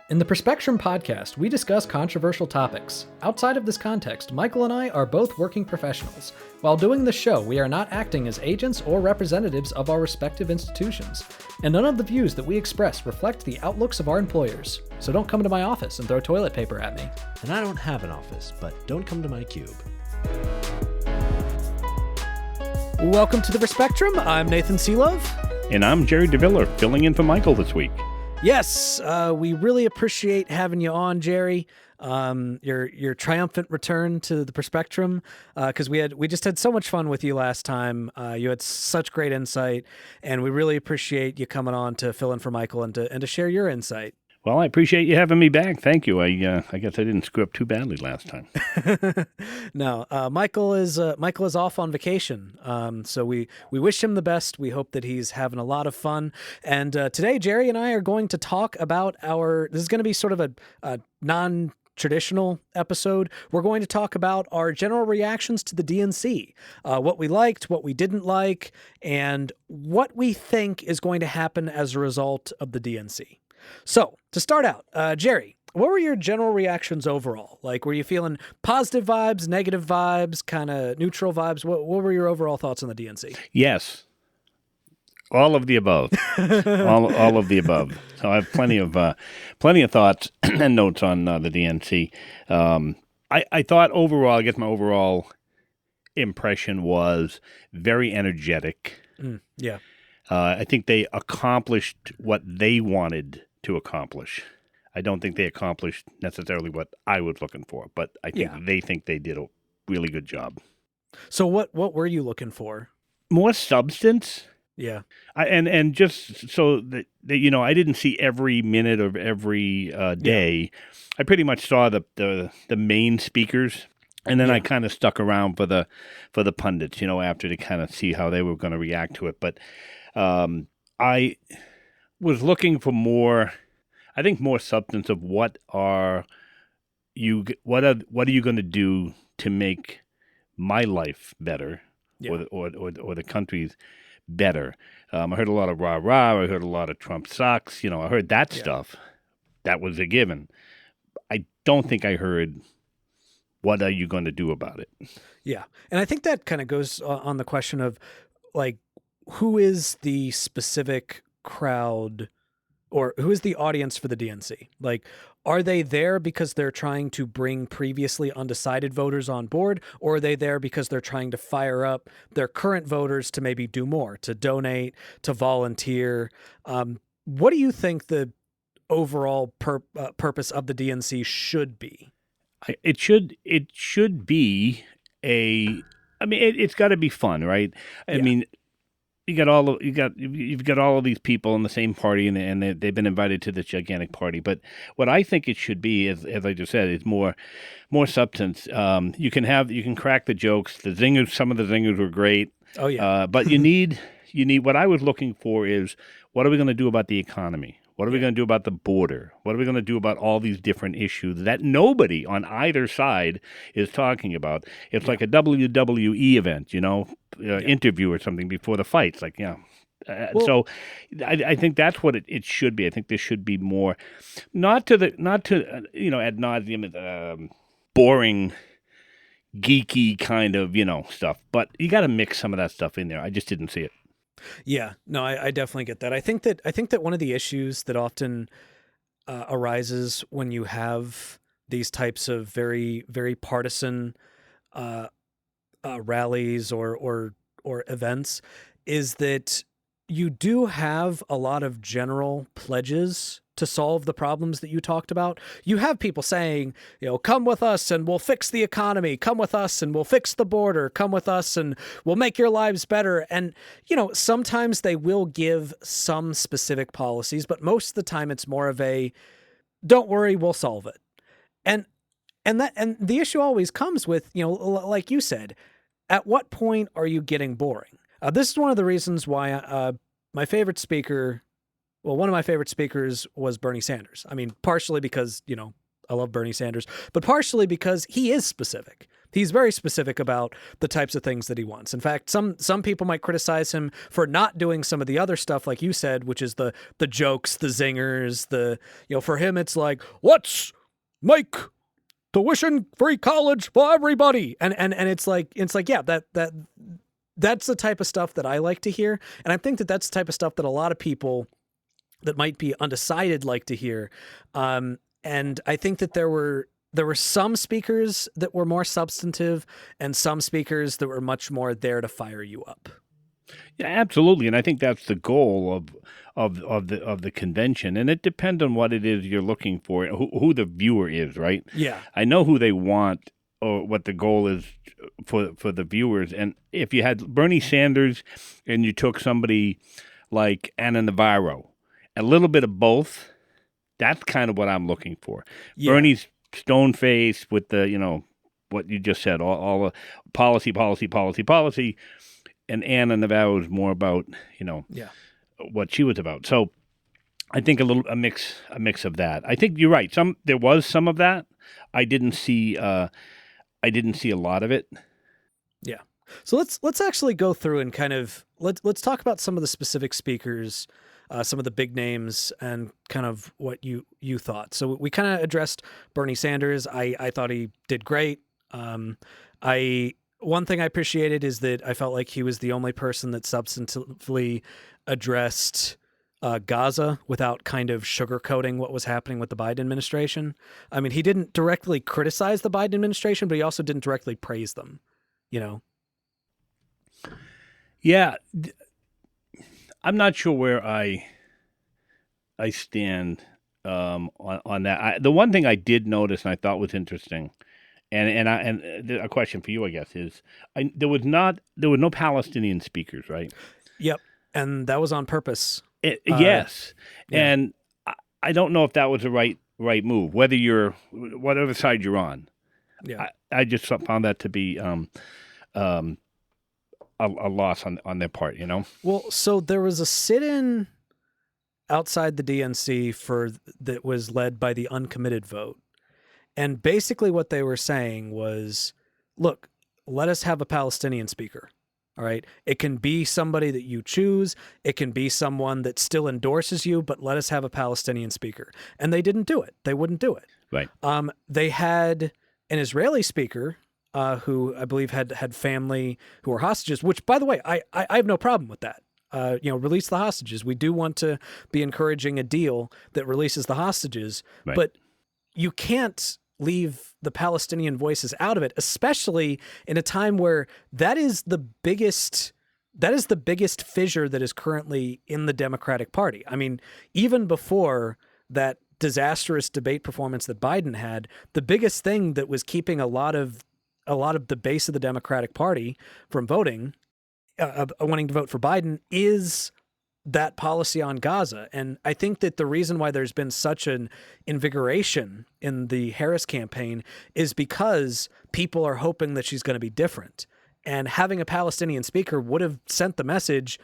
In the Perspectrum podcast, we discuss controversial topics. Outside of this context, Michael and I are both working professionals. While doing the show, we are not acting as agents or representatives of our respective institutions, and none of the views that we express reflect the outlooks of our employers. So don't come to my office and throw toilet paper at me. And I don't have an office, but don't come to my cube. Welcome to the Perspectrum. I'm Nathan Seelove. And I'm Gerry DeViller, filling in for Michael this week. Yes, we really appreciate having you on, Gerry. Your triumphant return to the Perspectrum, because we just had so much fun with you last time. You had such great insight, and we really appreciate you coming on to fill in for Michael and to share your insight. Well, I appreciate you having me back. Thank you. I guess I didn't screw up too badly last time. No, Michael is off on vacation. So we wish him the best. We hope that he's having a lot of fun. And today, Gerry and I are going to talk about this is going to be sort of a non-traditional episode. We're going to talk about our general reactions to the DNC, what we liked, what we didn't like, and what we think is going to happen as a result of the DNC. So, to start out, Gerry, what were your general reactions overall? Like, were you feeling positive vibes, negative vibes, kind of neutral vibes? What were your overall thoughts on the DNC? Yes. All of the above. all of the above. So I have plenty of thoughts and notes on the DNC. I thought overall, I guess my overall impression was very energetic. Yeah. I think they accomplished what they wanted to accomplish. I don't think they accomplished necessarily what I was looking for, but I think they think they did a really good job. So what were you looking for? More substance. Yeah. And just so that I didn't see every minute of every day. Yeah. I pretty much saw the main speakers, and then I kind of stuck around for the pundits, after to kind of see how they were going to react to it. But I was looking for more substance of what are you going to do to make my life better, or the country's better. I heard a lot of rah rah. I heard a lot of Trump sucks. I heard that stuff. That was a given. I don't think I heard what are you going to do about it. Yeah, and I think that kind of goes on the question of like, who is the specific crowd or who is the audience for the DNC? Like, are they there because they're trying to bring previously undecided voters on board, or are they there because they're trying to fire up their current voters to maybe do more, to donate, to volunteer? What do you think the overall purpose of the DNC should be? It should be it's got to be fun, right? I mean, you've got all of these people in the same party, and they've been invited to this gigantic party. But what I think it should be, as I just said, is more substance. You can crack the jokes. The zingers, some of the zingers were great. Oh yeah. But you need what I was looking for is, what are we going to do about the economy? What are we going to do about the border? What are we going to do about all these different issues that nobody on either side is talking about? It's like a WWE event, interview or something before the fights. Like, so I think that's what it should be. I think there should be more, not to ad nauseum, boring, geeky kind of, stuff. But you got to mix some of that stuff in there. I just didn't see it. Yeah, no, I definitely get that. I think that one of the issues that often arises when you have these types of very, very partisan rallies or events is that you do have a lot of general pledges to solve the problems that you talked about. You have people saying, come with us and we'll fix the economy. Come with us and we'll fix the border. Come with us and we'll make your lives better. And, sometimes they will give some specific policies, but most of the time it's more of a, don't worry, we'll solve it. And the issue always comes with, like you said, at what point are you getting boring? This is one of the reasons why my favorite speaker, one of my favorite speakers was Bernie Sanders. I mean, partially because, I love Bernie Sanders, but partially because he is specific. He's very specific about the types of things that he wants. In fact, some people might criticize him for not doing some of the other stuff, like you said, which is the jokes, the zingers, for him it's like, let's make tuition-free college for everybody. And it's like, yeah, that's the type of stuff that I like to hear. And I think that that's the type of stuff that a lot of people that might be undecided like to hear. And I think that there were some speakers that were more substantive and some speakers that were much more there to fire you up. Yeah, absolutely, and I think that's the goal of the convention, and it depends on what it is you're looking for, who the viewer is, right? Yeah, I know who they want or what the goal is for the viewers, and if you had Bernie Sanders and you took somebody like Ana Navarro, a little bit of both, that's kind of what I'm looking for. Yeah. Bernie's stone face with the what you just said, all the policy. And Ana Navarro is more about, what she was about. So I think a mix of that. I think you're right. There was some of that. I didn't see a lot of it. Yeah. So let's actually go through and kind of let's talk about some of the specific speakers, some of the big names, and kind of what you thought. So we kind of addressed Bernie Sanders. I thought he did great. One thing I appreciated is that I felt like he was the only person that substantively addressed Gaza without kind of sugarcoating what was happening with the Biden administration. I mean, he didn't directly criticize the Biden administration, but he also didn't directly praise them, Yeah. I'm not sure where I stand on that. The one thing I did notice and I thought was interesting, and a question for you, I guess, is there were no Palestinian speakers, right? Yep, and that was on purpose. Yes, yeah. And I don't know if that was the right move. Whatever side you're on. Yeah, I just found that to be a loss on their part. Well, so there was a sit-in outside the DNC that was led by the uncommitted vote. And basically what they were saying was, look, let us have a Palestinian speaker. All right. It can be somebody that you choose. It can be someone that still endorses you, but let us have a Palestinian speaker. And they didn't do it. They wouldn't do it. Right. They had an Israeli speaker who I believe had family who were hostages, which, by the way, I have no problem with that. Release the hostages. We do want to be encouraging a deal that releases the hostages, right. But you can't leave the Palestinian voices out of it, especially in a time where that is the biggest fissure that is currently in the Democratic Party. I mean, even before that disastrous debate performance that Biden had, the biggest thing that was keeping a lot of the base of the Democratic Party from voting, wanting to vote for Biden, is that policy on Gaza. And I think that the reason why there's been such an invigoration in the Harris campaign is because people are hoping that she's going to be different. And having a Palestinian speaker would have sent the message,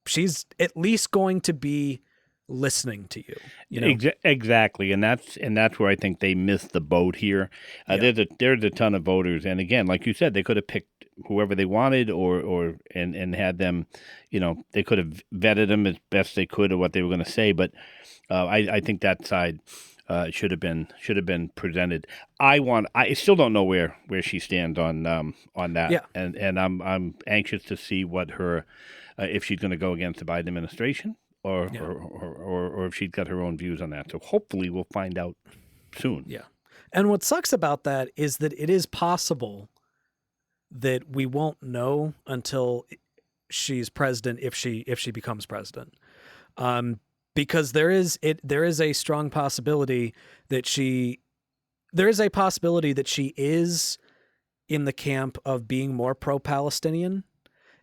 she's at least going to be listening to you. Exactly, and that's where I think they missed the boat here. There's a ton of voters, and again, like you said, they could have picked whoever they wanted, or had them, they could have vetted them as best they could of what they were going to say. But I think that side should have been presented. I still don't know where she stands on that. Yeah. And I'm anxious to see what her if she's going to go against the Biden administration. Or if she's got her own views on that. So hopefully we'll find out soon. Yeah. And what sucks about that is that it is possible that we won't know until she's president, if she becomes president. Because there is a strong possibility that she is in the camp of being more pro-Palestinian.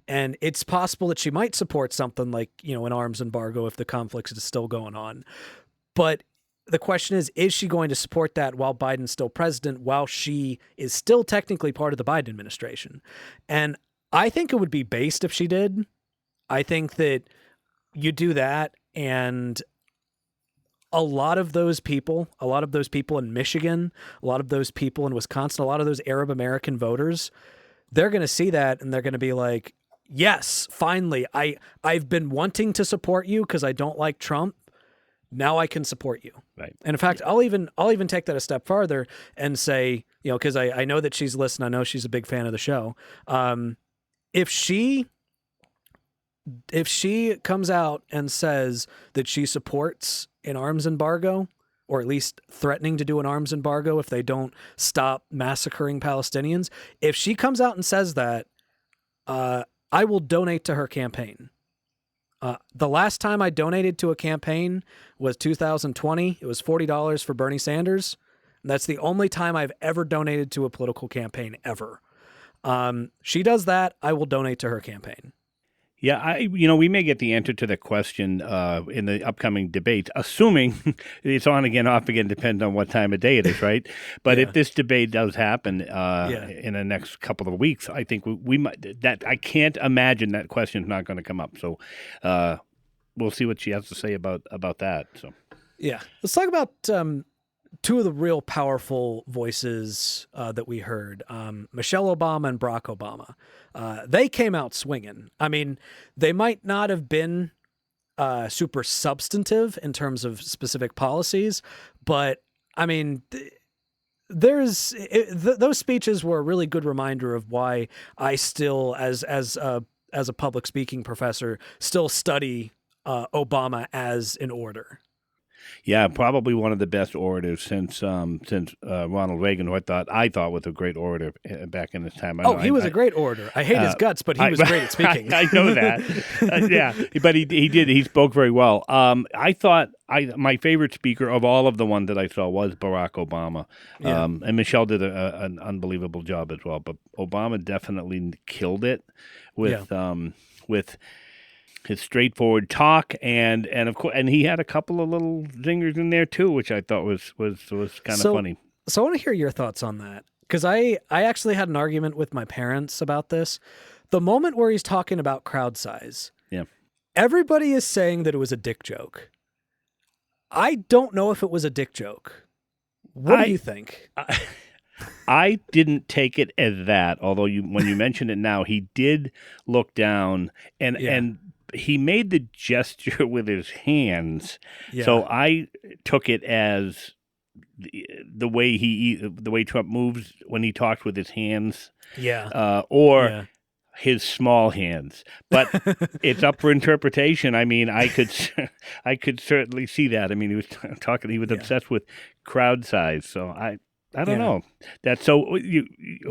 And it's possible that she might support something like, an arms embargo if the conflict is still going on. But the question is she going to support that while Biden's still president, while she is still technically part of the Biden administration? And I think it would be based if she did. I think that you do that, and a lot of those people in Michigan, a lot of those people in Wisconsin, a lot of those Arab American voters, they're going to see that and they're going to be like, yes, finally, I've been wanting to support you because I don't like Trump. Now I can support you. Right. And in fact, I'll even take that a step farther and say, because I know that she's listening. I know she's a big fan of the show. If she comes out and says that she supports an arms embargo, or at least threatening to do an arms embargo if they don't stop massacring Palestinians, if she comes out and says that, I will donate to her campaign. The last time I donated to a campaign was 2020. It was $40 for Bernie Sanders. And that's the only time I've ever donated to a political campaign ever. She does that, I will donate to her campaign. Yeah, we may get the answer to the question in the upcoming debate, assuming it's on again, off again, depending on what time of day it is, right? But if this debate does happen in the next couple of weeks, I think we might. That I can't imagine that question's not going to come up. So we'll see what she has to say about that. So let's talk about two of the real powerful voices that we heard, Michelle Obama and Barack Obama. They came out swinging. I mean, they might not have been super substantive in terms of specific policies, but I mean, those speeches were a really good reminder of why I still, as a public speaking professor, still study Obama as an orator. Yeah, probably one of the best orators since Ronald Reagan, who I thought was a great orator back in his time. He was a great orator. I hate his guts, but he was great at speaking. I know that. But he did. He spoke very well. I thought my favorite speaker of all of the ones that I saw was Barack Obama. Yeah. And Michelle did an unbelievable job as well. But Obama definitely killed it with his straightforward talk, and of course, and he had a couple of little zingers in there too, which I thought was kind of funny. So I want to hear your thoughts on that, because I actually had an argument with my parents about this. The moment where he's talking about crowd size, everybody is saying that it was a dick joke. I don't know if it was a dick joke. What do you think? I didn't take it as that, although when you mention it now, he did look down and he made the gesture with his hands. Yeah. So I took it as the way Trump moves when he talks with his hands. Or his small hands. But it's up for interpretation. I mean, I could certainly see that. I mean, he was obsessed with crowd size. So I don't know. That's so.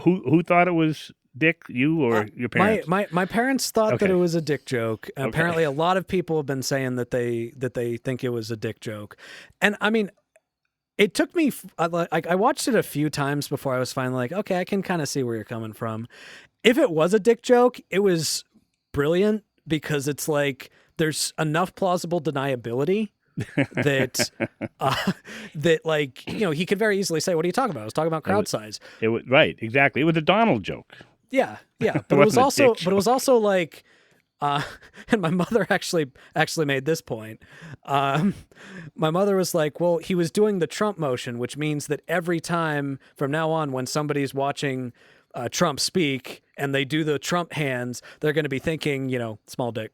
Who thought it was dick? You or your parents? My parents thought that it was a dick joke. Okay. Apparently, a lot of people have been saying that they think it was a dick joke, and I mean, it took me. I watched it a few times before I was finally like, okay, I can kind of see where you're coming from. If it was a dick joke, it was brilliant because it's like there's enough plausible deniability that like, he could very easily say, what are you talking about? I was talking about crowd size. It was right. Exactly. It was a Donald joke. Yeah. But it was also like, and my mother actually made this point. My mother was like, well, he was doing the Trump motion, which means that every time from now on, when somebody's watching Trump speak and they do the Trump hands, they're going to be thinking, small dick.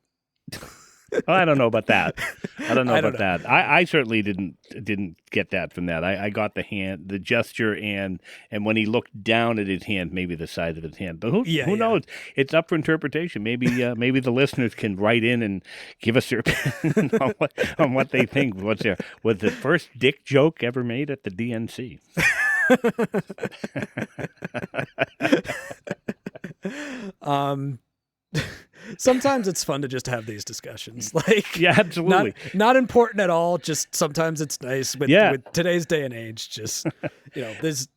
I don't know about that. I certainly didn't get that from that. I got the hand, the gesture, and when he looked down at his hand, maybe the size of his hand. But who knows? It's up for interpretation. Maybe the listeners can write in and give us their opinion on what they think. Was the first dick joke ever made at the DNC? Sometimes it's fun to just have these discussions. Like, yeah, absolutely. Not important at all. Just sometimes it's nice with today's day and age. Just, there's,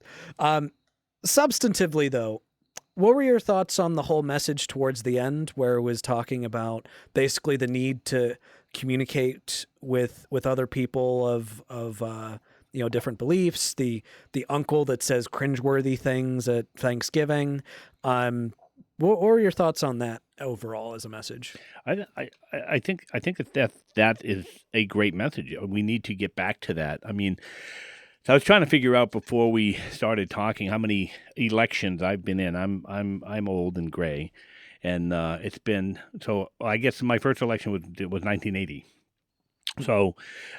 substantively though, what were your thoughts on the whole message towards the end where it was talking about basically the need to communicate with other people of different beliefs, the uncle that says cringeworthy things at Thanksgiving, What are your thoughts on that overall as a message? I think that is a great message. We need to get back to that. I mean, so I was trying to figure out before we started talking how many elections I've been in. I'm old and gray, and it's been so. I guess my first election was 1980. So,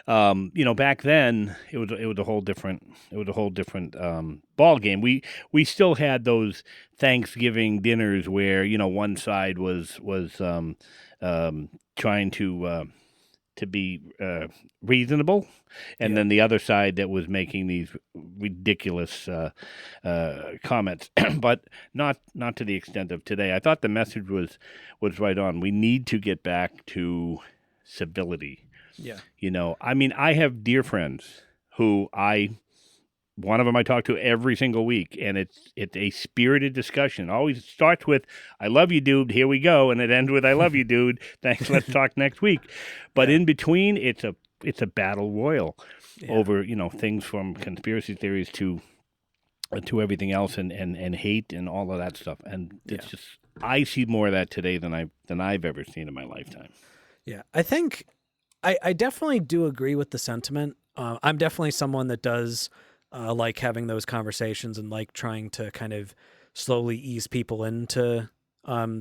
back then it was a whole different ball game. We still had those Thanksgiving dinners where one side was trying to be reasonable, and then the other side that was making these ridiculous comments, but not to the extent of today. I thought the message was right on. We need to get back to civility. Yeah. I mean, I have dear friends who one of them I talk to every single week, and it's a spirited discussion. Always starts with, "I love you, dude. Here we go," and it ends with, "I love you, dude. Thanks. Let's talk next week." But in between, it's a battle royal over things from conspiracy theories to everything else, and hate and all of that stuff. And it's just, I see more of that today than I've ever seen in my lifetime. Yeah, I think I definitely do agree with the sentiment. I'm definitely someone that does like having those conversations and like trying to kind of slowly ease people into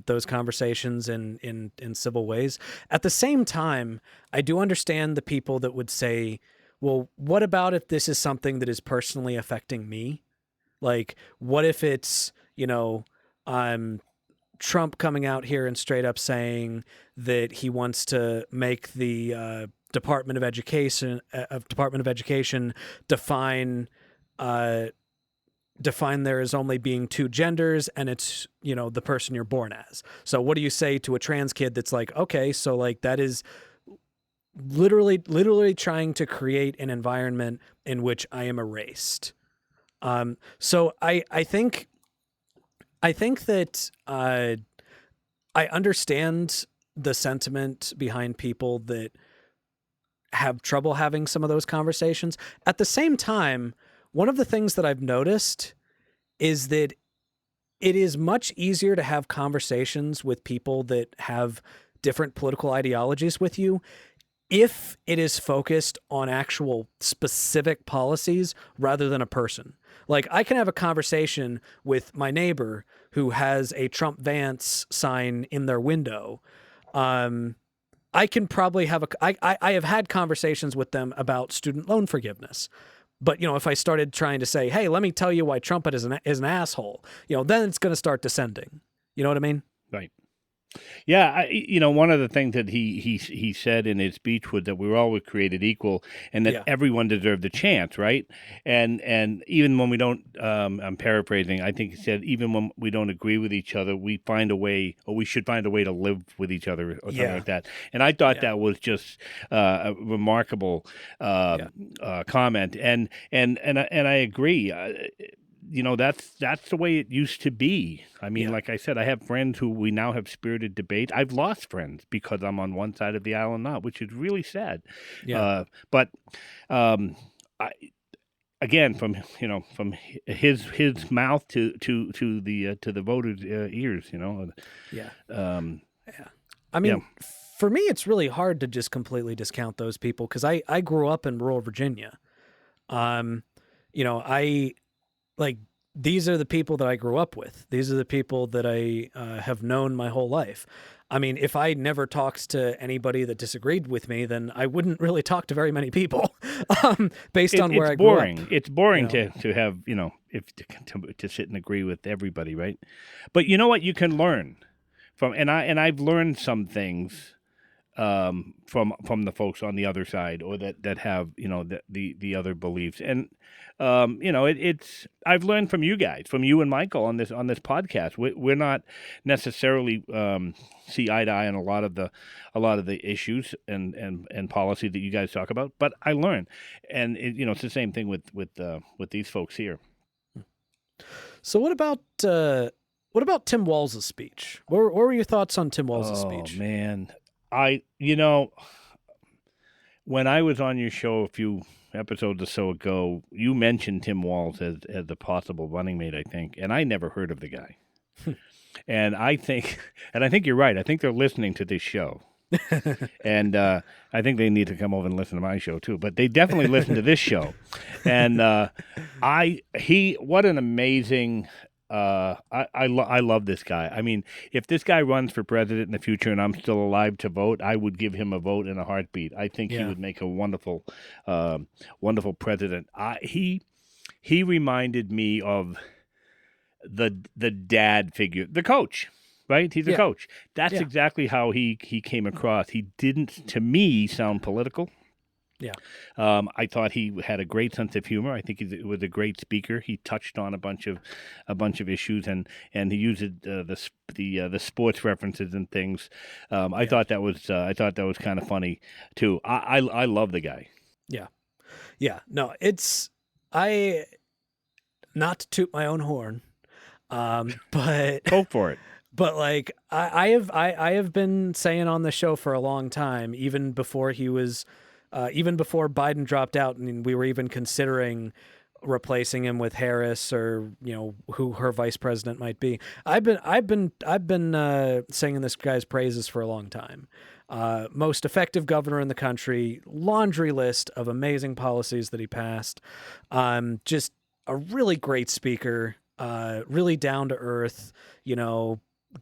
those conversations in civil ways. At the same time, I do understand the people that would say, well, what about if this is something that is personally affecting me? Like, what if it's, Trump coming out here and straight up saying that he wants to make the Department of Education define there as only being two genders, and it's the person you're born as. So what do you say to a trans kid that's like, okay, so like that is literally trying to create an environment in which I am erased. So I think that I understand the sentiment behind people that have trouble having some of those conversations. At the same time, one of the things that I've noticed is that it is much easier to have conversations with people that have different political ideologies with you if it is focused on actual specific policies rather than a person. Like, I can have a conversation with my neighbor who has a Trump Vance sign in their window. I can probably have I have had conversations with them about student loan forgiveness. But, if I started trying to say, hey, let me tell you why Trump is an asshole, then it's going to start descending. You know what I mean? Right. Yeah, one of the things that he said in his speech was that we were always created equal, and that everyone deserved a chance, right? And even when we don't, I'm paraphrasing, I think he said, even when we don't agree with each other, we find a way, or we should find a way to live with each other, or something like that. And I thought that was just a remarkable comment, and I agree. That's the way it used to be. I mean, like I said, I have friends who we now have spirited debate. I've lost friends because I'm on one side of the aisle and not, which is really sad. Yeah. But again, from his mouth to the voters' ears, Yeah. I mean, for me, it's really hard to just completely discount those people because I grew up in rural Virginia. Like, these are the people that I grew up with. These are the people that I have known my whole life. I mean, if I never talked to anybody that disagreed with me, then I wouldn't really talk to very many people based on where I grew up. It's boring to have, to sit and agree with everybody, right? But you know what? You can learn from, and I've learned some things from the folks on the other side, or that have the other beliefs, and it's I've learned from you guys, from you and Michael on this podcast. We're not necessarily see eye to eye on a lot of the issues and policy that you guys talk about, but I learn, and it's the same thing with these folks here. So what about Tim Walz's speech? What were your thoughts on Tim Walz's speech? Oh man. When I was on your show a few episodes or so ago, you mentioned Tim Walz as a possible running mate, I think, and I never heard of the guy. And I think you're right. I think they're listening to this show. And I think they need to come over and listen to my show too. But they definitely listen to this show. And what an amazing. I love this guy. I mean, if this guy runs for president in the future and I'm still alive to vote, I would give him a vote in a heartbeat. I think he would make a wonderful, wonderful president. He reminded me of the dad figure, the coach. Right? He's a coach. That's exactly how he came across. He didn't, to me, sound political. Yeah. I thought he had a great sense of humor. I think he was a great speaker. He touched on a bunch of issues, and he used the sports references and things. I thought that was kind of funny too. I love the guy. Yeah. Yeah. No, not to toot my own horn, but go for it. But like I have been saying on the show for a long time, even before Biden dropped out, and we were even considering replacing him with Harris or who her vice president might be. I've been singing this guy's praises for a long time. Most effective governor in the country, laundry list of amazing policies that he passed. Just a really great speaker, really down to earth,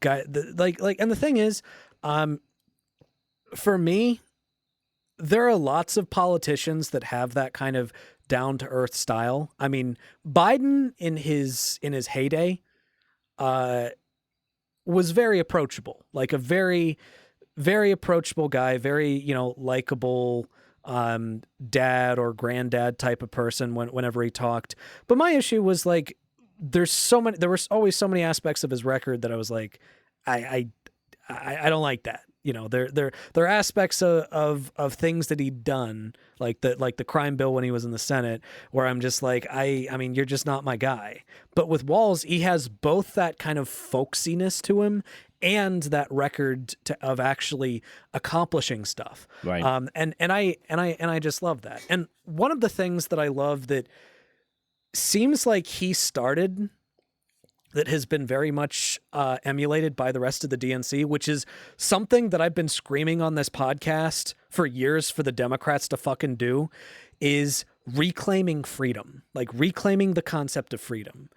guy. And the thing is, for me, there are lots of politicians that have that kind of down to earth style. I mean, Biden in his heyday, was very approachable, like a very, very approachable guy, very, likable, dad or granddad type of person whenever he talked. But my issue was like, there were always so many aspects of his record that I was like, I don't like that. There are aspects of things that he'd done, like the crime bill when he was in the Senate, where I'm just like, I mean, you're just not my guy. But with Walz, he has both that kind of folksiness to him and that record of actually accomplishing stuff. Right. And I just love that. And one of the things that I love that seems like he started that has been very much emulated by the rest of the DNC, which is something that I've been screaming on this podcast for years for the Democrats to fucking do, is reclaiming freedom, like reclaiming the concept of freedom.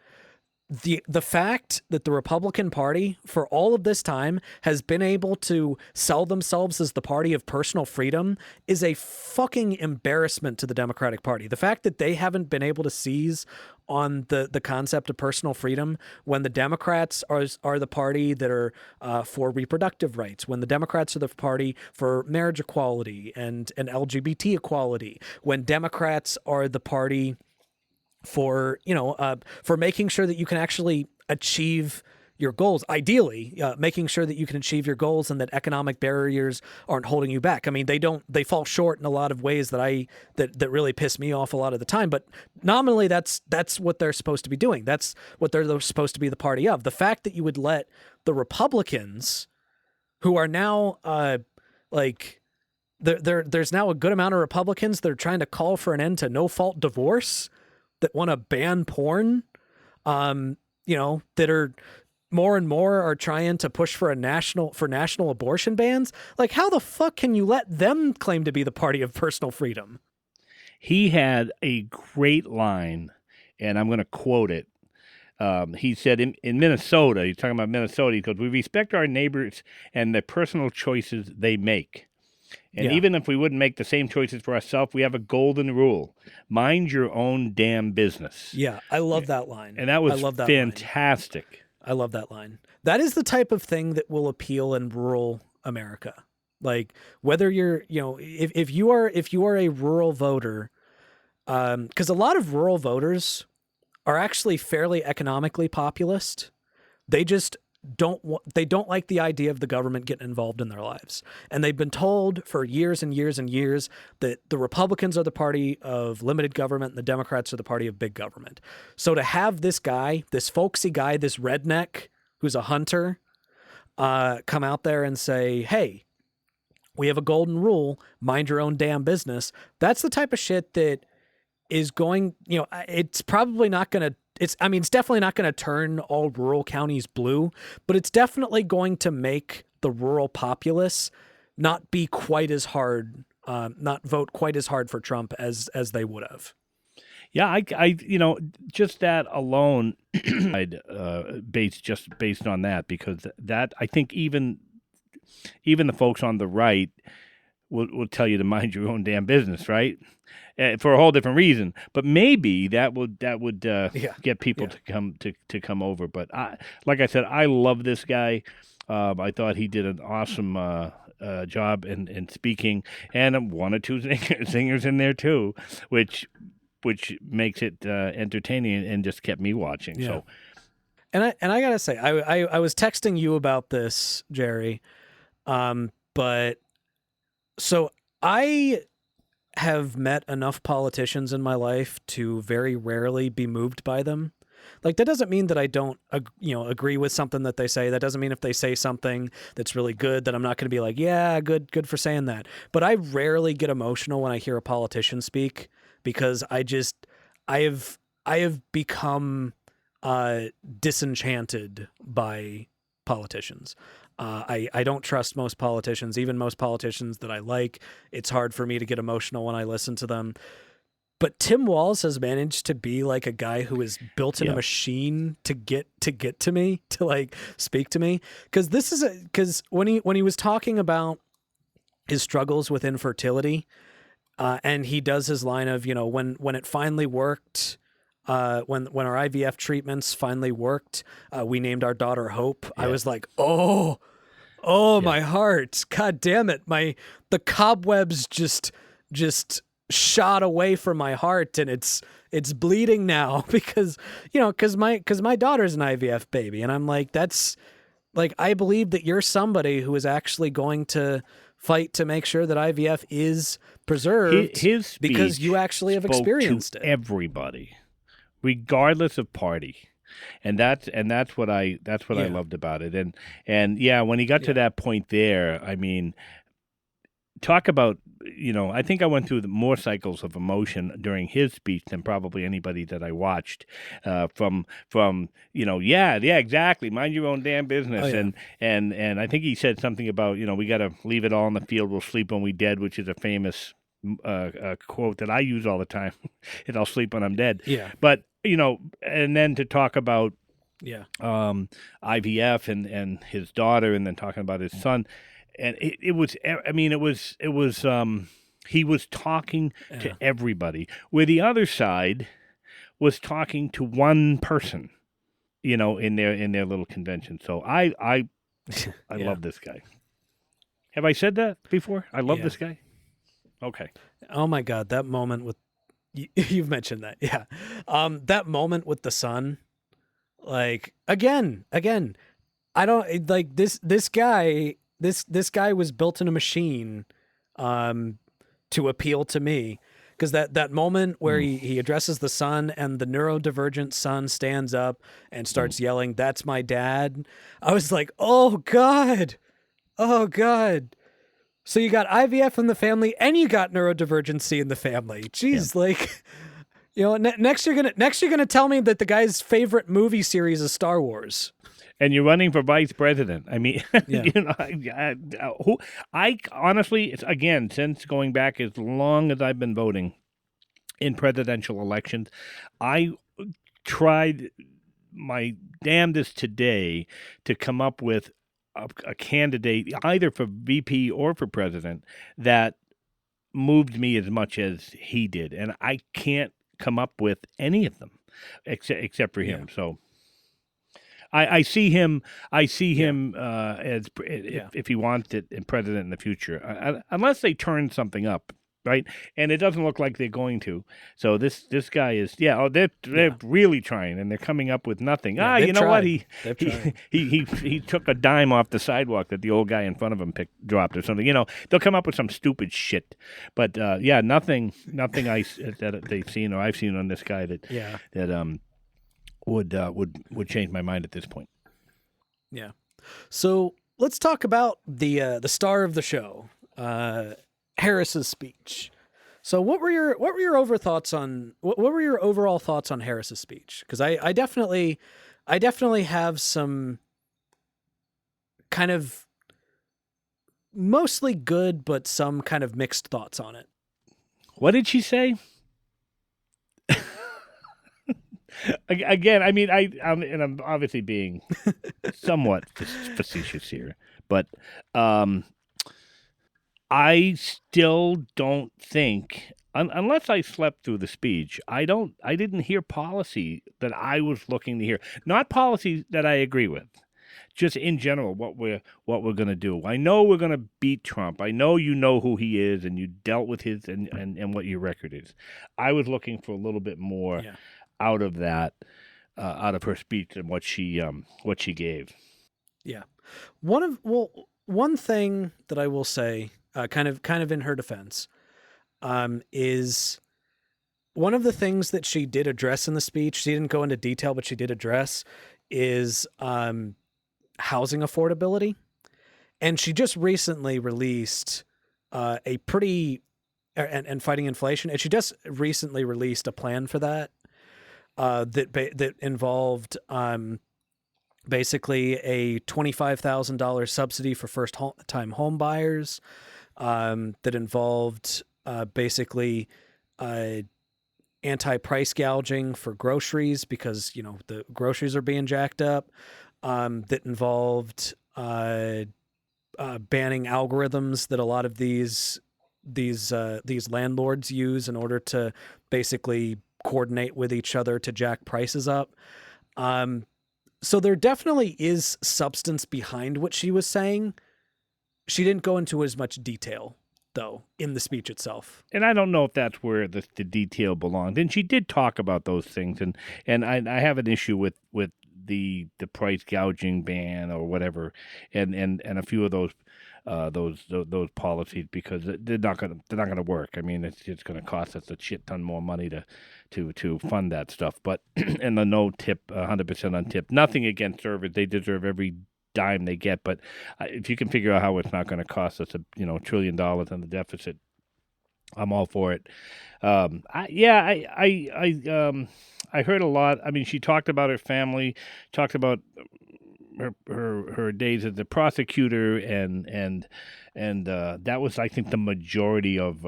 The fact that the Republican Party for all of this time has been able to sell themselves as the party of personal freedom is a fucking embarrassment to the Democratic Party. The fact that they haven't been able to seize on the concept of personal freedom when the Democrats are the party that are for reproductive rights, when the Democrats are the party for marriage equality and LGBT equality, when Democrats are the party for making sure that you can actually achieve your goals, ideally making sure that you can achieve your goals and that economic barriers aren't holding you back. I mean, they fall short in a lot of ways that really piss me off a lot of the time, but nominally that's what they're supposed to be doing. That's what they're supposed to be the party of. The fact that you would let the Republicans, who are now there's now a good amount of Republicans that are trying to call for an end to no-fault divorce, that want to ban porn, that are more and more are trying to push for national abortion bans. Like, how the fuck can you let them claim to be the party of personal freedom? He had a great line, and I'm going to quote it. He said in Minnesota, he's talking about Minnesota, he goes, "We respect our neighbors and the personal choices they make. And even if we wouldn't make the same choices for ourselves, we have a golden rule. Mind your own damn business." Yeah, I love that line. And that was fantastic. I love that line. That is the type of thing that will appeal in rural America. Like, whether you're, if you are a rural voter, because a lot of rural voters are actually fairly economically populist. They just don't like the idea of the government getting involved in their lives. And they've been told for years and years and years that the Republicans are the party of limited government and the Democrats are the party of big government. So to have this guy, this folksy guy, this redneck who's a hunter, come out there and say, "Hey, we have a golden rule, mind your own damn business." That's the type of shit that is going, it's probably not going to I mean, it's definitely not going to turn all rural counties blue, but it's definitely going to make the rural populace not be quite as hard, not vote quite as hard for Trump as they would have. Yeah, just that alone, I'd based on that, because that, I think even the folks on the right will tell you to mind your own damn business, right? For a whole different reason, but maybe that would get people to come over. But like I said, I love this guy. I thought he did an awesome job in speaking, and one or two singers in there too, which makes it entertaining and just kept me watching. Yeah. So, and I gotta say, I was texting you about this, Gerry, but so I have met enough politicians in my life to very rarely be moved by them. Like, that doesn't mean that I don't, agree with something that they say. That doesn't mean if they say something that's really good that I'm not going to be like, yeah, good for saying that. But I rarely get emotional when I hear a politician speak, because I have become disenchanted by politicians. I don't trust most politicians, even most politicians that I like. It's hard for me to get emotional when I listen to them. But Tim Walz has managed to be like a guy who is built in a machine to get to me, to like speak to me. Because when he was talking about his struggles with infertility, and he does his line of, when it finally worked, when our IVF treatments finally worked, we named our daughter Hope. Yeah. I was like, oh, my heart, God damn it. The cobwebs just shot away from my heart, and it's bleeding now because my daughter's an IVF baby. And I'm like, that's like, I believe that you're somebody who is actually going to fight to make sure that IVF is preserved, his because you actually have experienced it. Everybody, regardless of party. And that's what I loved about it. And yeah, when he got to that point there, I mean, talk about, I think I went through more cycles of emotion during his speech than probably anybody that I watched, from yeah, exactly, mind your own damn business. And I think he said something about, we got to leave it all in the field, we'll sleep when we dead, which is a famous quote that I use all the time. And I'll sleep when I'm dead. Yeah. But, and then to talk about IVF and his daughter, and then talking about his son. And it was he was talking to everybody, where the other side was talking to one person, in their little convention. So I love this guy. Have I said that before? I love this guy. Okay. Oh my God, that moment with you've mentioned that. Yeah. That moment with the son, like, again, I don't like this guy. This guy was built in a machine to appeal to me, because that moment where he addresses the son and the neurodivergent son stands up and starts yelling, "That's my dad." I was like, "Oh God. Oh God." So you got IVF in the family and you got neurodivergency in the family. Jeez, like, next you're gonna tell me that the guy's favorite movie series is Star Wars. And you're running for vice president. I mean, I honestly, it's, again, since going back as long as I've been voting in presidential elections, I tried my damnedest today to come up with a candidate, either for VP or for president, that moved me as much as he did. And I can't come up with any of them except for him. So I see him as if he wants it in president in the future, unless they turn something up, right? And it doesn't look like they're going to. So this guy is they're really trying, and they're coming up with nothing. You know what? He took a dime off the sidewalk that the old guy in front of him dropped or something. They'll come up with some stupid shit. But nothing that they've seen or I've seen on this guy that would change my mind at this point. Yeah. So let's talk about the star of the show, Harris's speech. So what were your over thoughts on what were your overall thoughts on Harris's speech? Because I definitely have some kind of mostly good, but some kind of mixed thoughts on it. What did she say? Again, I mean, I'm obviously being somewhat facetious here, but I still don't think, unless I slept through the speech, I didn't hear policy that I was looking to hear. Not policy that I agree with, just in general what we're going to do. I know we're going to beat Trump. I know you know who he is, and you dealt with his and what your record is. I was looking for a little bit more out of that, out of her speech and what she gave. Yeah, one thing that I will say, kind of in her defense, is one of the things that she did address in the speech. She didn't go into detail, but she did address is housing affordability, and she just recently released a pretty and fighting inflation, and she just recently released a plan for that. That involved basically a $25,000 subsidy for first-time home buyers. That involved basically anti-price gouging for groceries because the groceries are being jacked up. That involved banning algorithms that a lot of these landlords use in order to basically coordinate with each other to jack prices up. So there definitely is substance behind what she was saying. She didn't go into as much detail, though, in the speech itself. And I don't know if that's where the detail belonged. And she did talk about those things, and I have an issue with the price gouging ban or whatever, and a few of those policies, because they're not gonna work. I mean, it's gonna cost us a shit ton more money to fund that stuff. But and the no tip, 100% on tip. Nothing against servers; they deserve every dime they get. But if you can figure out how it's not going to cost us $1 trillion in the deficit, I'm all for it. I heard a lot. I mean, she talked about her family, talked about her days as a prosecutor, and that was, I think, the majority of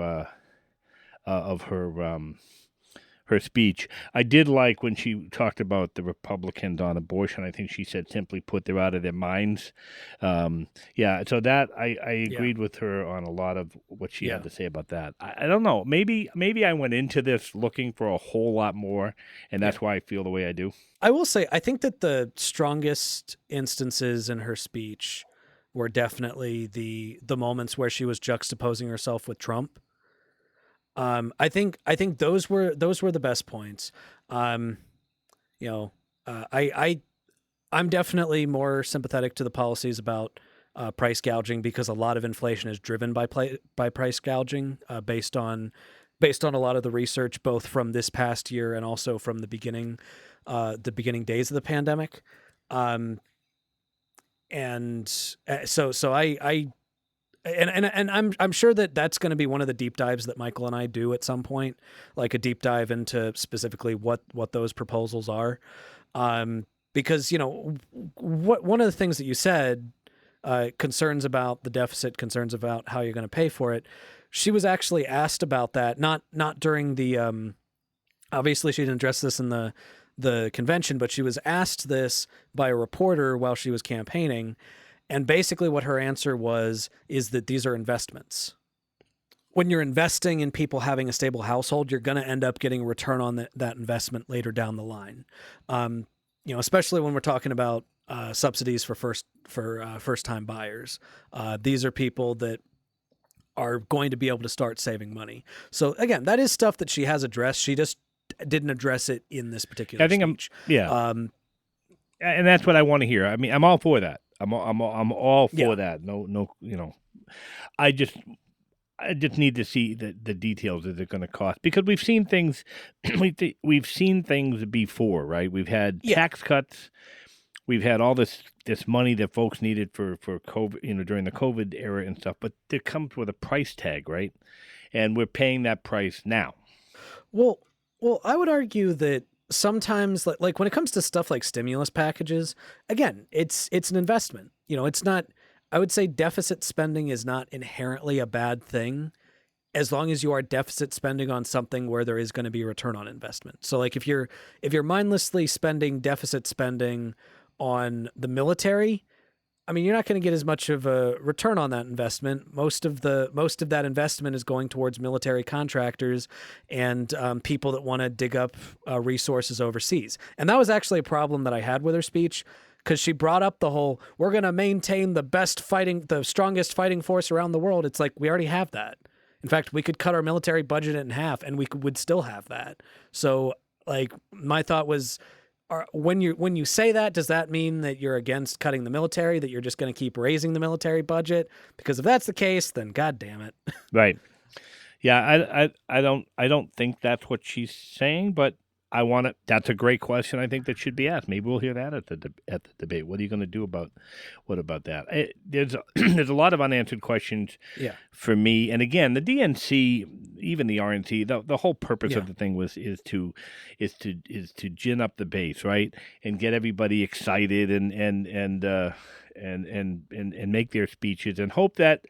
her speech. I did like when she talked about the Republicans on abortion. I think she said, simply put, they're out of their minds. So that I agreed with her on a lot of what she had to say about that. I don't know. Maybe I went into this looking for a whole lot more, and that's why I feel the way I do. I will say, I think that the strongest instances in her speech were definitely the moments where she was juxtaposing herself with Trump. I think those were the best points. I'm definitely more sympathetic to the policies about price gouging, because a lot of inflation is driven by price gouging, based on a lot of the research, both from this past year and also from the beginning days of the pandemic. And I'm sure that that's going to be one of the deep dives that Michael and I do at some point, like a deep dive into specifically what those proposals are. Because, one of the things that you said, concerns about the deficit, concerns about how you're going to pay for it. She was actually asked about that, not during the, obviously she didn't address this in the convention, but she was asked this by a reporter while she was campaigning. And basically what her answer is that these are investments. When you're investing in people having a stable household, you're going to end up getting a return on that investment later down the line. Especially when we're talking about subsidies for first-time buyers. These are people that are going to be able to start saving money. So again, that is stuff that she has addressed. She just didn't address it in this particular speech. And that's what I want to hear. I mean, I'm all for that. I'm all for that. No, I just need to see the details that they're going to cost, because we've seen things. We've seen things before, right? We've had tax cuts. We've had all this money that folks needed for COVID, during the COVID era and stuff. But it comes with a price tag, right? and we're paying that price now. Well, I would argue that sometimes, like when it comes to stuff like stimulus packages, again, it's an investment. It's not. I would say deficit spending is not inherently a bad thing, as long as you are deficit spending on something where there is going to be a return on investment. So, like if you're mindlessly spending deficit spending on the military, I mean, you're not going to get as much of a return on that investment. Most of that investment is going towards military contractors and people that want to dig up resources overseas. And that was actually a problem that I had with her speech, because she brought up the whole, we're going to maintain the strongest fighting force around the world. It's like, we already have that. In fact, we could cut our military budget in half and we would still have that. So, like, my thought was, when you say that, does that mean that you're against cutting the military, that you're just going to keep raising the military budget? Because if that's the case, then God damn it. Right. Yeah, I don't think that's what she's saying, but that's a great question. I think that should be asked. Maybe we'll hear that at the debate. What are you going to do about that? There's there's a lot of unanswered questions for me. And again, the DNC, even the RNC, the whole purpose of the thing is to gin up the base, right, and get everybody excited and make their speeches and hope that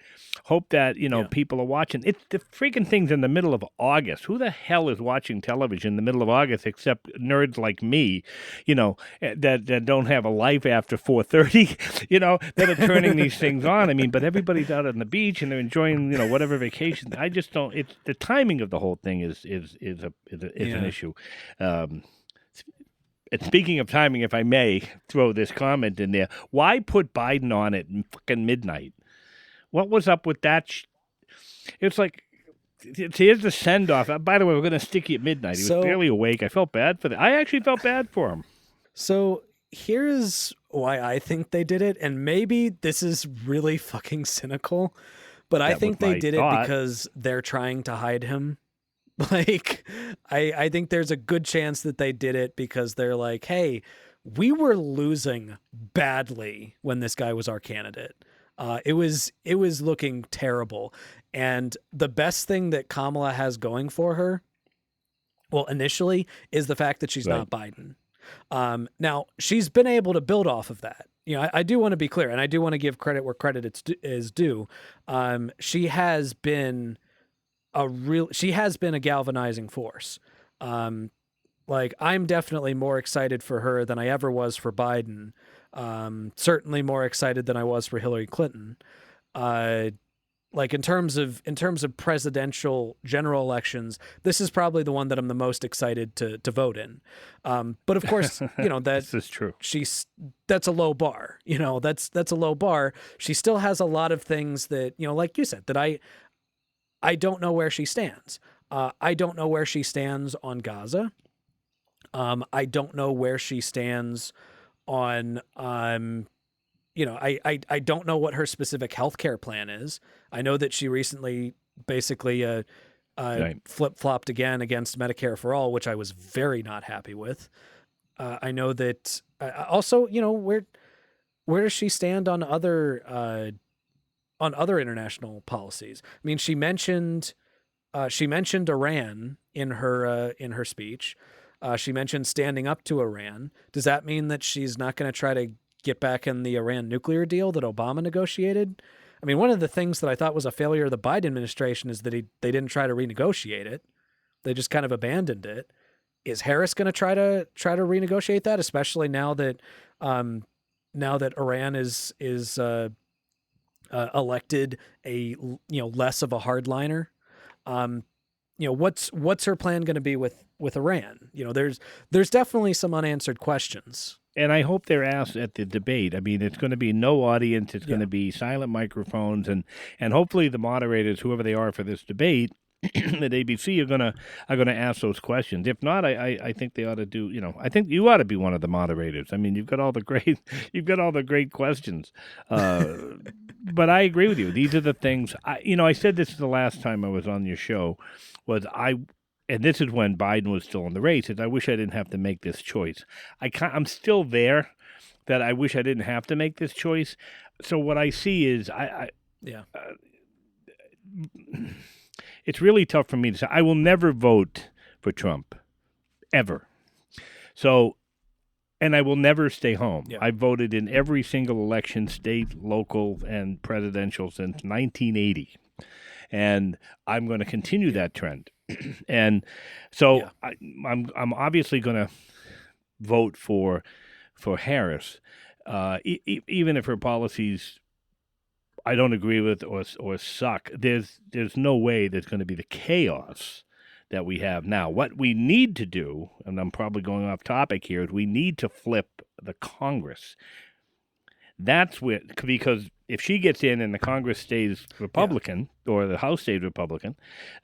people are watching. It's the freaking thing's in the middle of August. Who the hell is watching television in the middle of August except nerds like me, that don't have a life after 4:30, that are turning these things on. I mean, but everybody's out on the beach and they're enjoying whatever vacation. I just don't. It's the timing of the whole thing is an issue. And speaking of timing, if I may throw this comment in there, why put Biden on at fucking midnight? What was up with that? It's like, here's the send-off. By the way, we're going to stick you at midnight. He was barely awake. I felt bad for that. I actually felt bad for him. So here's why I think they did it, and maybe this is really fucking cynical, but I think they did it because they're trying to hide him. Like, I think there's a good chance that they did it because they're like, hey, we were losing badly when this guy was our candidate. It was looking terrible. And the best thing that Kamala has going for her, well, initially, is the fact that she's not Biden. Now, she's been able to build off of that. I do want to be clear, and I do want to give credit where credit is due. She has been a galvanizing force. Like, I'm definitely more excited for her than I ever was for Biden. Certainly more excited than I was for Hillary Clinton. Like in terms of presidential general elections, this is probably the one that I'm the most excited to vote in. But of course, that this is true. That's a low bar. That's a low bar. She still has a lot of things that, like you said, that I don't know where she stands. I don't know where she stands on Gaza. I don't know where she stands on, I don't know what her specific healthcare plan is. I know that she recently basically flip-flopped again against Medicare for All, which I was very not happy with. I know that also, where does she stand on other international policies? I mean, she mentioned Iran in her speech. She mentioned standing up to Iran. Does that mean that she's not going to try to get back in the Iran nuclear deal that Obama negotiated? I mean, one of the things that I thought was a failure of the Biden administration is that they didn't try to renegotiate it. They just kind of abandoned it. Is Harris going to try to renegotiate that, especially now that Iran is elected a less of a hardliner? What's her plan going to be with Iran? There's definitely some unanswered questions. And I hope they're asked at the debate. I mean, it's going to be no audience. It's going to be silent microphones, and hopefully the moderators, whoever they are for this debate at ABC, are going to ask those questions. If not, I think they ought to do. I think you ought to be one of the moderators. I mean, you've got all the great questions. But I agree with you. These are the things. I said this the last time I was on your show. And this is when Biden was still in the race, is I wish I didn't have to make this choice. I'm still there, that I wish I didn't have to make this choice. So what I see is it's really tough for me to say. I will never vote for Trump, ever. So, and I will never stay home. Yeah. I've voted in every single election, state, local, and presidential since 1980. And I'm going to continue that trend. And so I'm obviously going to vote for Harris, even if her policies I don't agree with or suck. There's no way there's going to be the chaos that we have now. What we need to do, and I'm probably going off topic here, is we need to flip the Congress. That's where, because if she gets in and the Congress stays Republican or the House stays Republican,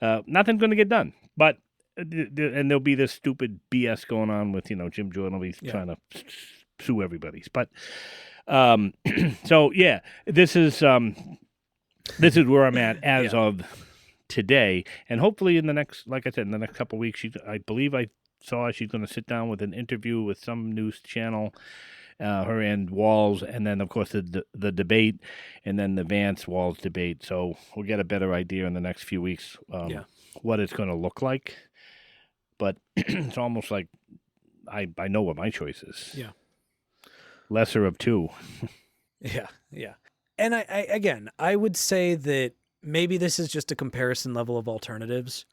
nothing's going to get done. But and there'll be this stupid BS going on with Jim Jordan will be trying to sue everybody. But so yeah, this is where I'm at as of today, and hopefully in the next, like I said, in the next couple of weeks, I believe I saw she's going to sit down with an interview with some news channel. Her and Walz, and then of course the debate, and then the Vance-Walz debate. So we'll get a better idea in the next few weeks what it's going to look like. But it's almost like I know what my choice is. Yeah, lesser of two. Yeah. And I would say that maybe this is just a comparison level of alternatives,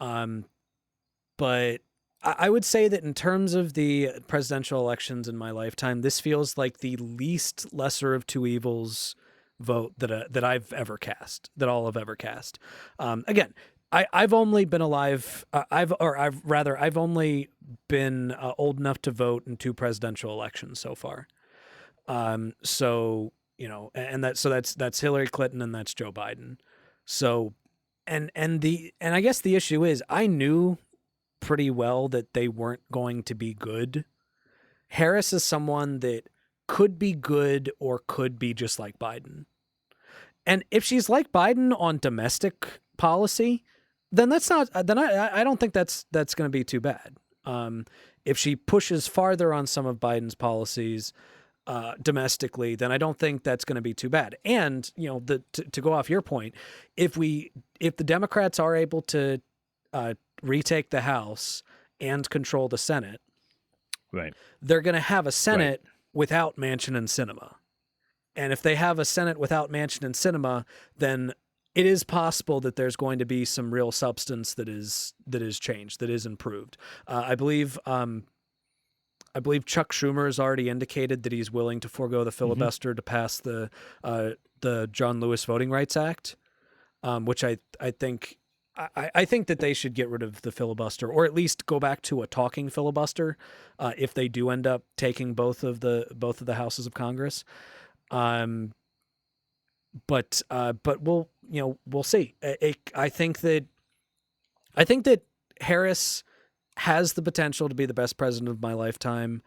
but I would say that in terms of the presidential elections in my lifetime, this feels like the least lesser of two evils vote that I've ever cast, that all have ever cast. Again, I've only been alive. I've only been old enough to vote in two presidential elections so far. So that's Hillary Clinton and that's Joe Biden. So, and I guess the issue is I knew pretty well that they weren't going to be good. Harris is someone that could be good or could be just like Biden. And if she's like Biden on domestic policy, then I don't think that's going to be too bad. If she pushes farther on some of Biden's policies domestically, then I don't think that's going to be too bad. And to go off your point, if the Democrats are able to retake the House and control the Senate, right, they're going to have a Senate without Manchin and Sinema. And if they have a Senate without Manchin and Sinema, then it is possible that there's going to be some real substance that is changed, that is improved. I believe Chuck Schumer has already indicated that he's willing to forego the filibuster to pass the John Lewis Voting Rights Act, which I think that they should get rid of the filibuster, or at least go back to a talking filibuster if they do end up taking both of the houses of Congress. But we'll see. I think that Harris has the potential to be the best president of my lifetime,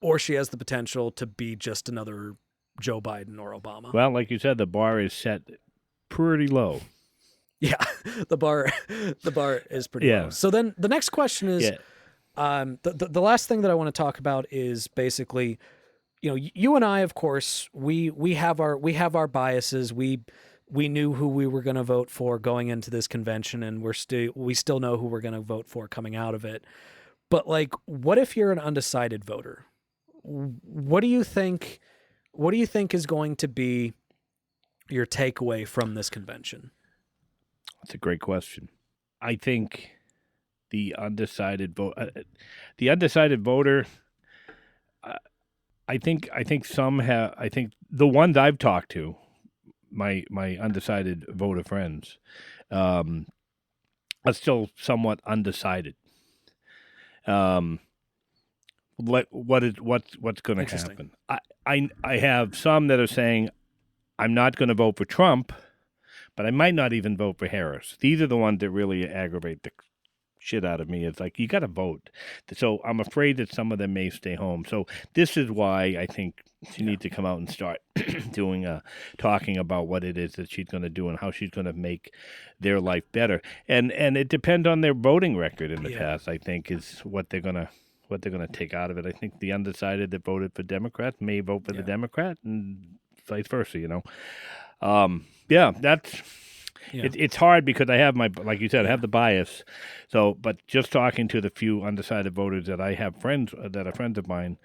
or she has the potential to be just another Joe Biden or Obama. Well, like you said, the bar is set pretty low. Yeah, the bar is pretty low. So then the next question is, the last thing that I want to talk about is basically, you and I, of course, we have our biases. We knew who we were going to vote for going into this convention, and we still know who we're going to vote for coming out of it. But what if you're an undecided voter? What do you think is going to be your takeaway from this convention? That's a great question. I think the undecided voter. I think some have. I think the ones I've talked to, my undecided voter friends, are still somewhat undecided. What's going to happen? I have some that are saying I'm not going to vote for Trump, but I might not even vote for Harris. These are the ones that really aggravate the shit out of me. It's like, you got to vote. So I'm afraid that some of them may stay home. So this is why I think she needs to come out and start talking about what it is that she's going to do and how she's going to make their life better. And it depends on their voting record in the past, I think, is what they're going to take out of it. I think the undecided that voted for Democrats may vote for the Democrat, and vice versa, Yeah. it's hard because I have like you said, I have the bias. So, but just talking to the few undecided voters that I have friends that are friends of mine,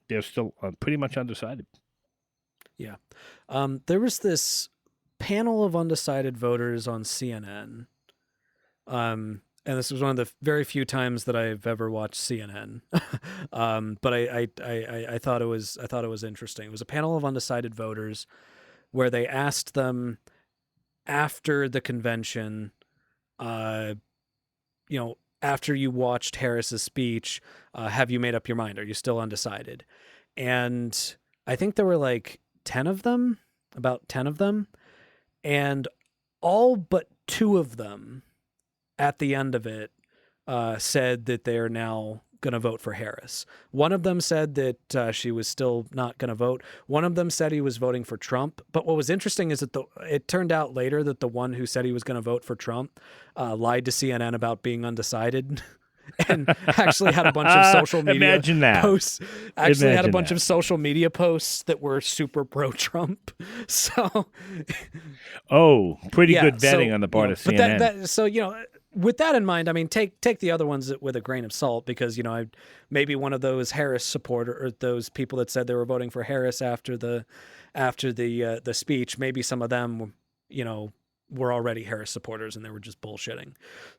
they're still pretty much undecided. Yeah. There was this panel of undecided voters on CNN. And this was one of the very few times that I've ever watched CNN. But I thought it was interesting. It was a panel of undecided voters where they asked them after the convention, uh, after you watched Harris's speech, have you made up your mind? Are you still undecided? And I think there were like 10 of them, about 10 of them, and all but 2 of them at the end of it said that they're now going to vote for Harris. One of them said that she was still not going to vote. One of them said he was voting for Trump. But what was interesting is that it turned out later that the one who said he was going to vote for Trump lied to CNN about being undecided. And actually had a bunch of social media Imagine that. posts. Actually had a Imagine bunch that. of social media posts that were super pro-Trump. So, pretty yeah, good vetting so, on the part of but CNN. so with that in mind, I mean, take the other ones with a grain of salt because maybe one of those Harris supporter or those people that said they were voting for Harris after the speech, maybe some of them were already Harris supporters and they were just bullshitting.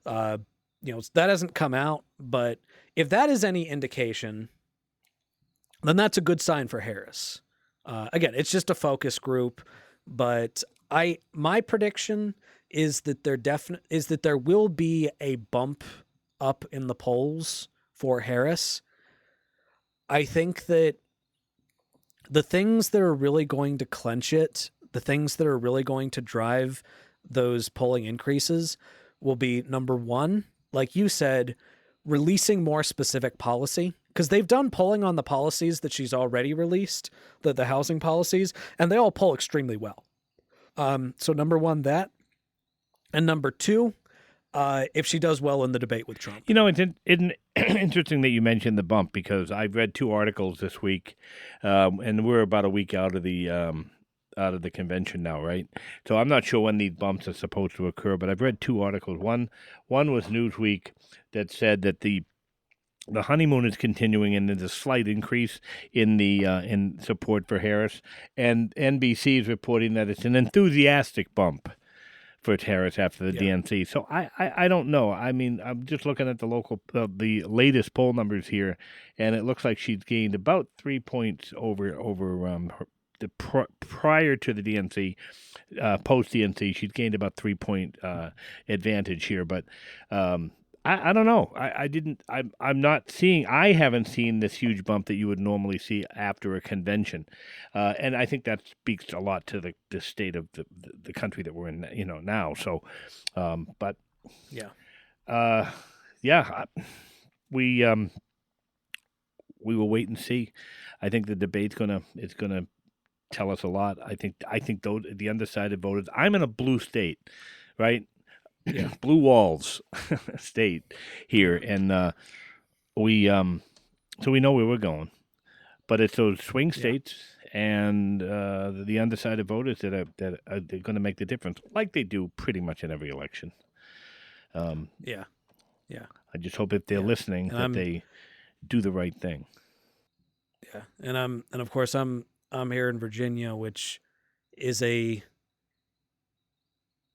That hasn't come out, but if that is any indication, then that's a good sign for Harris. Again, it's just a focus group, but my prediction is that there will be a bump up in the polls for Harris. I think that the things that are really going to clench it, the things that are really going to drive those polling increases will be, number one, like you said, releasing more specific policy, because they've done polling on the policies that she's already released, the housing policies, and they all poll extremely well. So number one, that. And number two, if she does well in the debate with Trump. It's interesting that you mentioned the bump because I've read 2 articles this week, and we're about a week out of the convention now, right? So I'm not sure when these bumps are supposed to occur, but I've read 2 articles. One was Newsweek that said that the honeymoon is continuing and there's a slight increase in the in support for Harris, and NBC is reporting that it's an enthusiastic bump for Harris after the DNC. So I don't know. I mean, I'm just looking at the latest poll numbers here, and it looks like she's gained about 3 points over prior to the DNC, post DNC. She's gained about 3 point advantage here, but I don't know. I haven't seen this huge bump that you would normally see after a convention, and I think that speaks a lot to the state of the country that we're in, now. So, but we will wait and see. I think the debate's gonna tell us a lot. I think those the undecided voters. I'm in a blue state, right? Yeah. Blue walls state here, and so we know where we're going, but it's those swing states and the undecided voters that are going to make the difference, like they do pretty much in every election. Yeah. I just hope if they're listening that they do the right thing. Yeah, and of course I'm here in Virginia, which is a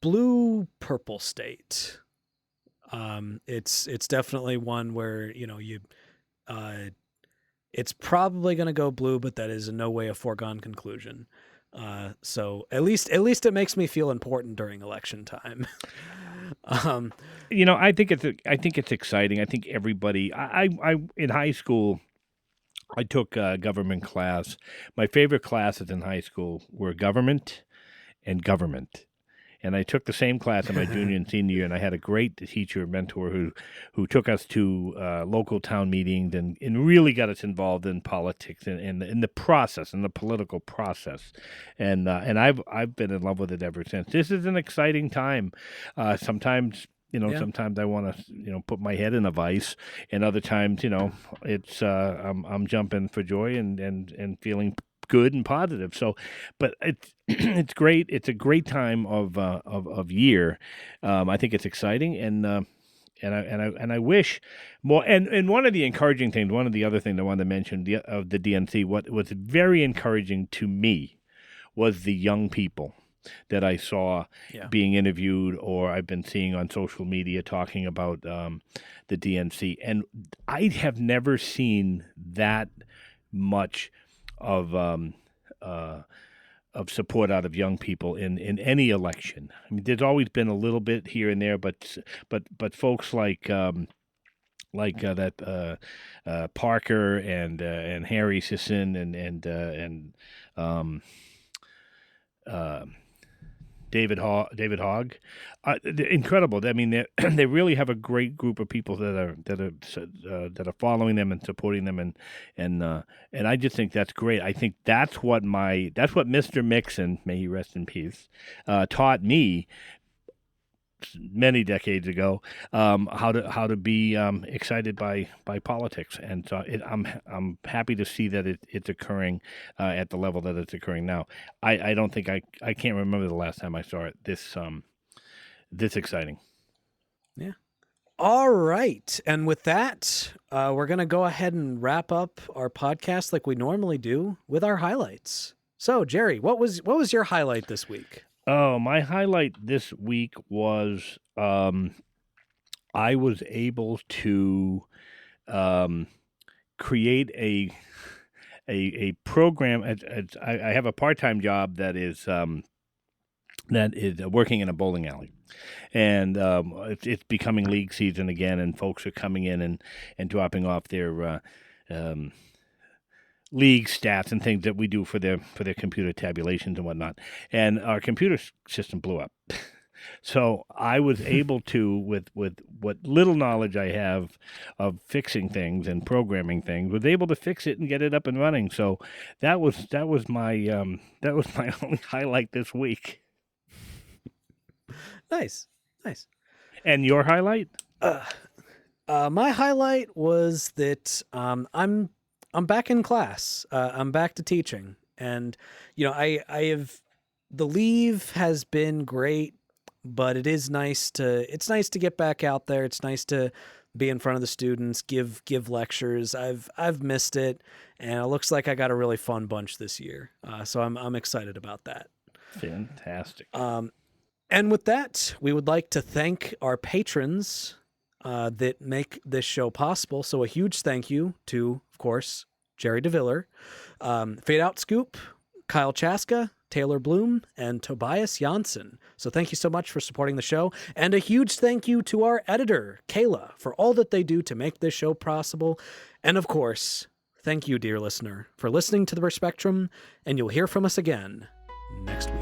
blue-purple state. It's definitely one where it's probably going to go blue, but that is in no way a foregone conclusion. So at least it makes me feel important during election time. I think it's exciting. I think everybody. I in high school, I took a government class. My favorite classes in high school were government and government. And I took the same class in my junior and senior year, and I had a great teacher, mentor, who took us to local town meetings and really got us involved in politics and in the process, in the political process. And I've been in love with it ever since. This is an exciting time. Sometimes I want to put my head in a vice, and other times it's I'm jumping for joy and feeling good and positive. So, but it's it's great. It's a great time of year. I think it's exciting, and I wish more. And one of the encouraging things, one of the other things I wanted to mention of the DNC, what was very encouraging to me was the young people that I saw being interviewed, or I've been seeing on social media talking about the DNC, and I have never seen that much of support out of young people in any election. I mean, there's always been a little bit here and there, but folks like that Parker and Harry Sisson and David Hogg, they're incredible. I mean, they really have a great group of people that are following them and supporting them, and I just think that's great. I think that's what Mr. Mixon, may he rest in peace, taught me many decades ago, how to be excited by politics, and so I'm happy to see that it's occurring at the level that it's occurring now. I don't think I can't remember the last time I saw it this exciting. Yeah. All right, and with that, we're gonna go ahead and wrap up our podcast like we normally do with our highlights. So, Gerry, what was your highlight this week? Oh, my highlight this week was I was able to create a program. I have a part-time job that is working in a bowling alley, and it's becoming league season again, and folks are coming in and dropping off their league stats and things that we do for their computer tabulations and whatnot. And our computer system blew up. So I was able to, with what little knowledge I have of fixing things and programming things, was able to fix it and get it up and running. So that was my only highlight this week. Nice. And your highlight? My highlight was that I'm back in class. I'm back to teaching, and I have the leave has been great, but it's nice to get back out there. It's nice to be in front of the students, give lectures. I've missed it, and it looks like I got a really fun bunch this year. So I'm excited about that. Fantastic. And with that, we would like to thank our patrons that make this show possible. So a huge thank you to, of course, Gerry DeViller, Fade Out Scoop, Kyle Chaska, Taylor Bloom, and Tobias Janssen. So thank you so much for supporting the show. And a huge thank you to our editor, Kayla, for all that they do to make this show possible. And of course, thank you, dear listener, for listening to The Spectrum, and you'll hear from us again next week.